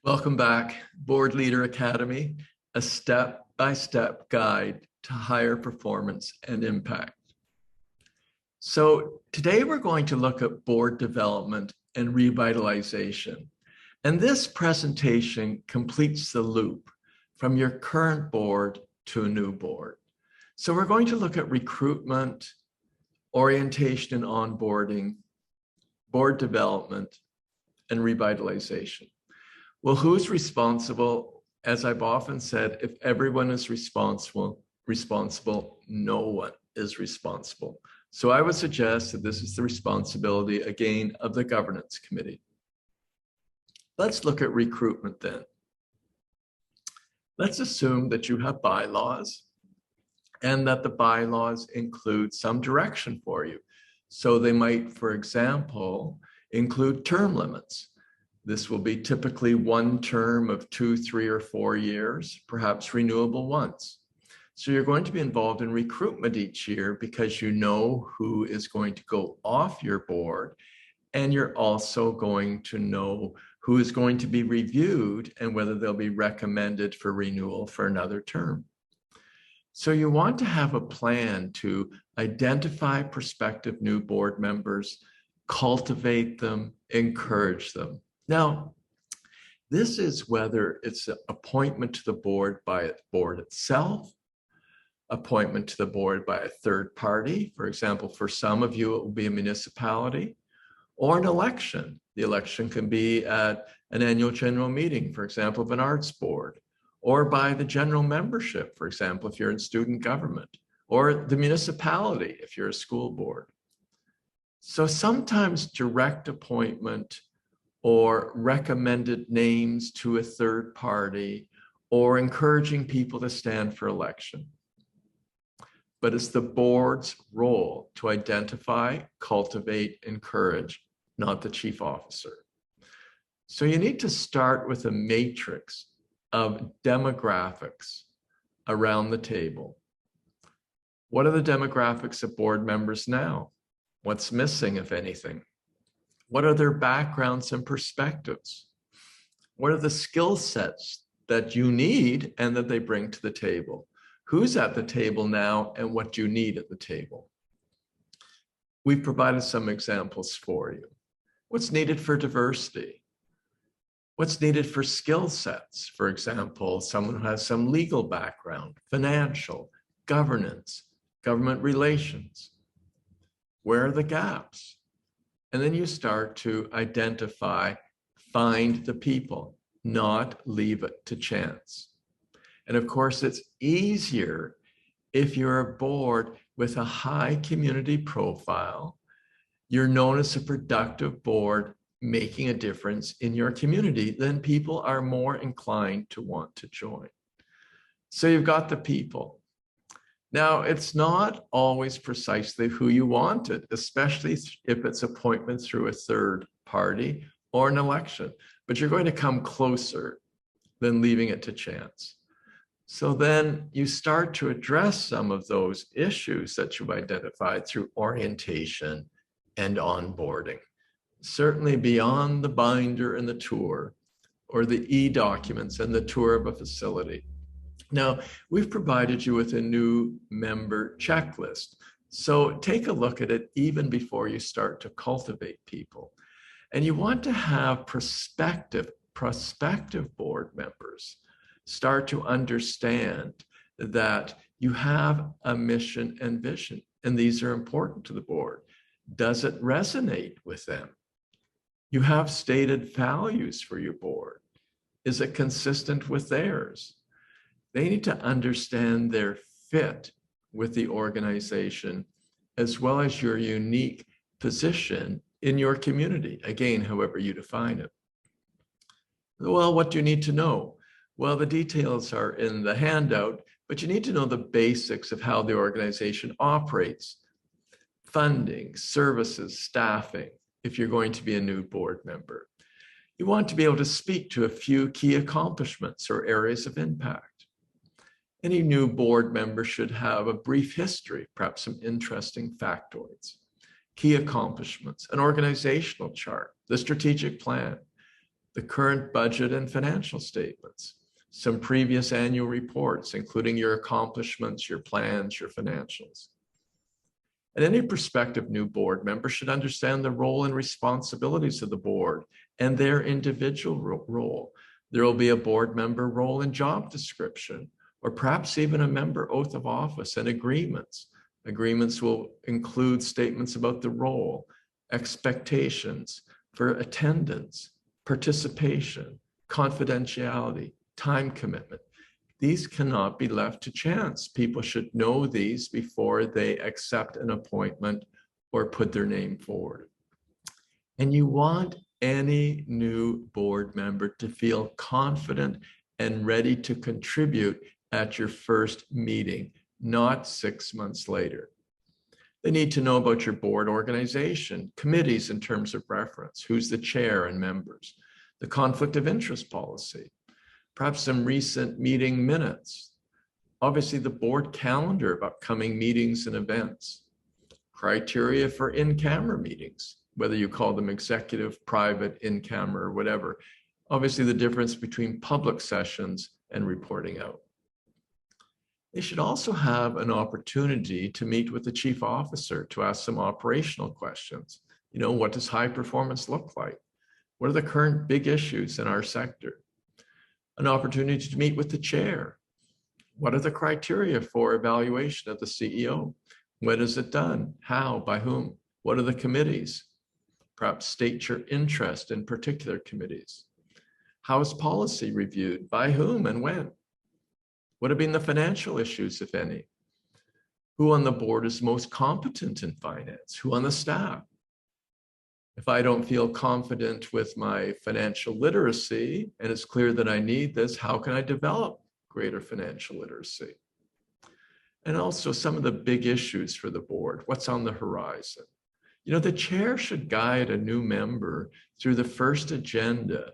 Welcome back, Board Leader Academy, a step-by-step guide to higher performance and impact. So today we're going to look at board development and revitalization. And this presentation completes the loop from your current board to a new board. So we're going to look at recruitment, orientation and onboarding, board development, and revitalization. Well, who's responsible? As I've often said, if everyone is responsible, no one is responsible. So I would suggest that this is the responsibility, again, of the governance committee. Let's look at recruitment then. Let's assume that you have bylaws and that the bylaws include some direction for you. So they might, for example, include term limits. This will be typically one term of 2, 3, or 4 years, perhaps renewable once. So you're going to be involved in recruitment each year because you know who is going to go off your board, and you're also going to know who is going to be reviewed and whether they'll be recommended for renewal for another term. So you want to have a plan to identify prospective new board members, cultivate them, encourage them. Now, this is whether it's an appointment to the board by the board itself, appointment to the board by a third party. For example, for some of you, it will be a municipality, or an election. The election can be at an annual general meeting, for example, of an arts board, or by the general membership, for example, if you're in student government, or the municipality, if you're a school board. So sometimes direct appointment or recommended names to a third party, or encouraging people to stand for election. But it's the board's role to identify, cultivate, encourage, not the chief officer. So you need to start with a matrix of demographics around the table. What are the demographics of board members now? What's missing, if anything? What are their backgrounds and perspectives? What are the skill sets that you need and that they bring to the table? Who's at the table now and what do you need at the table? We've provided some examples for you. What's needed for diversity? What's needed for skill sets? For example, someone who has some legal background, financial, governance, government relations. Where are the gaps? And then you start to identify, find the people, not leave it to chance. And of course, it's easier if you're a board with a high community profile. You're known as a productive board making a difference in your community, then people are more inclined to want to join. So you've got the people. Now, it's not always precisely who you wanted, especially if it's appointment through a third party or an election, but you're going to come closer than leaving it to chance. So then you start to address some of those issues that you've identified through orientation and onboarding, certainly beyond the binder and the tour, or the e-documents and the tour of a facility. Now, we've provided you with a new member checklist. So take a look at it even before you start to cultivate people. And you want to have prospective board members start to understand that you have a mission and vision, and these are important to the board. Does it resonate with them? You have stated values for your board. Is it consistent with theirs? They need to understand their fit with the organization, as well as your unique position in your community, again, however you define it. Well, what do you need to know? Well, the details are in the handout, but you need to know the basics of how the organization operates: funding, services, staffing, if you're going to be a new board member. You want to be able to speak to a few key accomplishments or areas of impact. Any new board member should have a brief history, perhaps some interesting factoids, key accomplishments, an organizational chart, the strategic plan, the current budget and financial statements, some previous annual reports, including your accomplishments, your plans, your financials. And any prospective new board member should understand the role and responsibilities of the board and their individual role. There will be a board member role and job description, or perhaps even a member oath of office and agreements. Agreements will include statements about the role, expectations for attendance, participation, confidentiality, time commitment. These cannot be left to chance. People should know these before they accept an appointment or put their name forward. And you want any new board member to feel confident and ready to contribute at your first meeting, not 6 months later. They need to know about your board organization, committees in terms of reference, who's the chair and members, the conflict of interest policy, perhaps some recent meeting minutes, obviously the board calendar of upcoming meetings and events, criteria for in-camera meetings, whether you call them executive, private, in-camera, or whatever. Obviously the difference between public sessions and reporting out. They should also have an opportunity to meet with the chief officer to ask some operational questions. What does high performance look like? What are the current big issues in our sector? An opportunity to meet with the chair. What are the criteria for evaluation of the CEO? When is it done? How? By whom? What are the committees? Perhaps state your interest in particular committees. How is policy reviewed? By whom and when? What have been the financial issues, if any? Who on the board is most competent in finance? Who on the staff? If I don't feel confident with my financial literacy, and it's clear that I need this, how can I develop greater financial literacy? And also some of the big issues for the board. What's on the horizon? The chair should guide a new member through the first agenda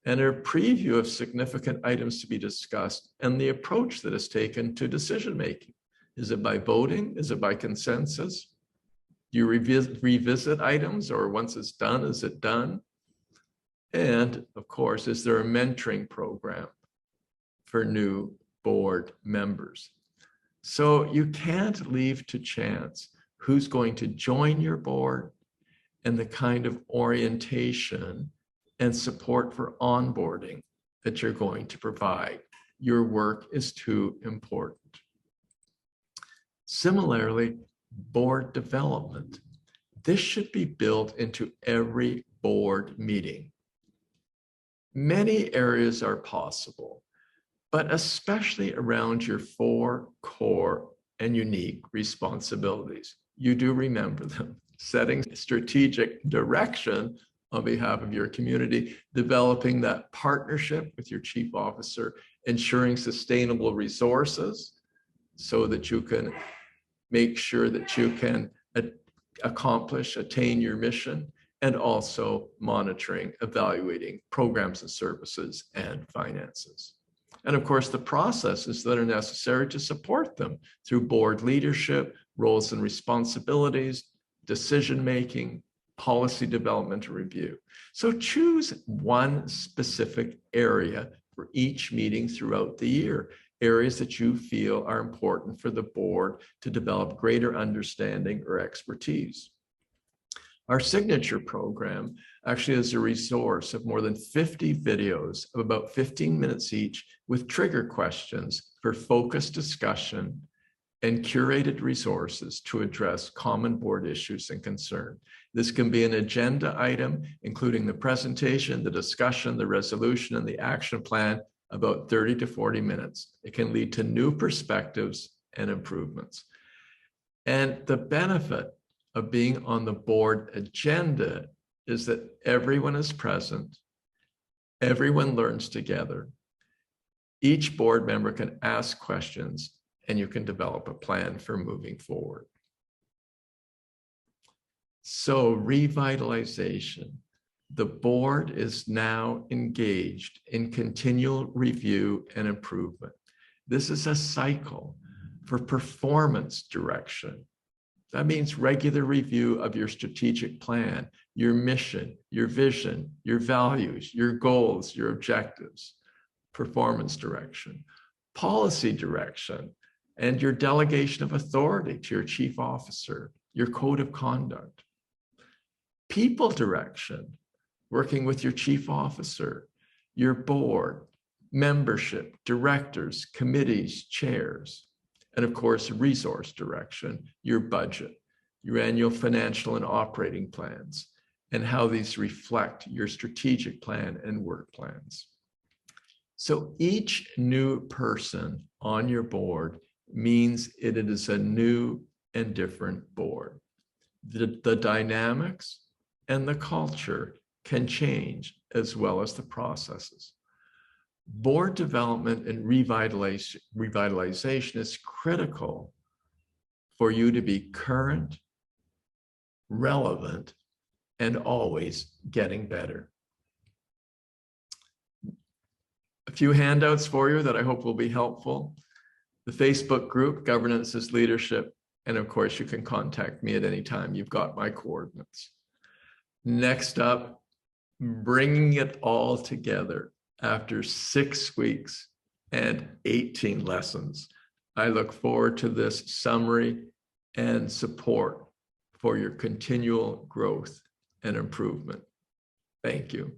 and a preview of significant items to be discussed and the approach that is taken to decision-making. Is it by voting? Is it by consensus? Do you revisit items, or once it's done, is it done? And of course, is there a mentoring program for new board members? So you can't leave to chance who's going to join your board and the kind of orientation and support for onboarding that you're going to provide. Your work is too important. Similarly, board development. This should be built into every board meeting. Many areas are possible, but especially around your 4 core and unique responsibilities. You do remember them: setting strategic direction on behalf of your community, developing that partnership with your chief officer, ensuring sustainable resources so that you can make sure that you can attain your mission, and also monitoring, evaluating programs and services and finances. And of course, the processes that are necessary to support them through board leadership, roles and responsibilities, decision-making, policy development and review. So choose one specific area for each meeting throughout the year, areas that you feel are important for the board to develop greater understanding or expertise. Our signature program actually is a resource of more than 50 videos of about 15 minutes each with trigger questions for focused discussion and curated resources to address common board issues and concern. This can be an agenda item, including the presentation, the discussion, the resolution, and the action plan, about 30 to 40 minutes. It can lead to new perspectives and improvements. And the benefit of being on the board agenda is that everyone is present, everyone learns together, each board member can ask questions, and you can develop a plan for moving forward. So revitalization. The board is now engaged in continual review and improvement. This is a cycle for performance direction, That means regular review of your strategic plan, your mission, your vision, your values, your goals, your objectives, performance direction, policy direction, and your delegation of authority to your chief officer, your code of conduct. People direction, working with your chief officer, your board, membership, directors, committees, chairs. And of course, resource direction, your budget, your annual financial and operating plans, and how these reflect your strategic plan and work plans. So each new person on your board means it is a new and different board. The dynamics and the culture can change as well as the processes. Board development and revitalization is critical for you to be current, relevant, and always getting better. A few handouts for you that I hope will be helpful. The Facebook group, Governance is Leadership, and of course you can contact me at any time. You've got my coordinates. Next up, bringing it all together after 6 weeks and 18 lessons. I look forward to this summary and support for your continual growth and improvement. Thank you.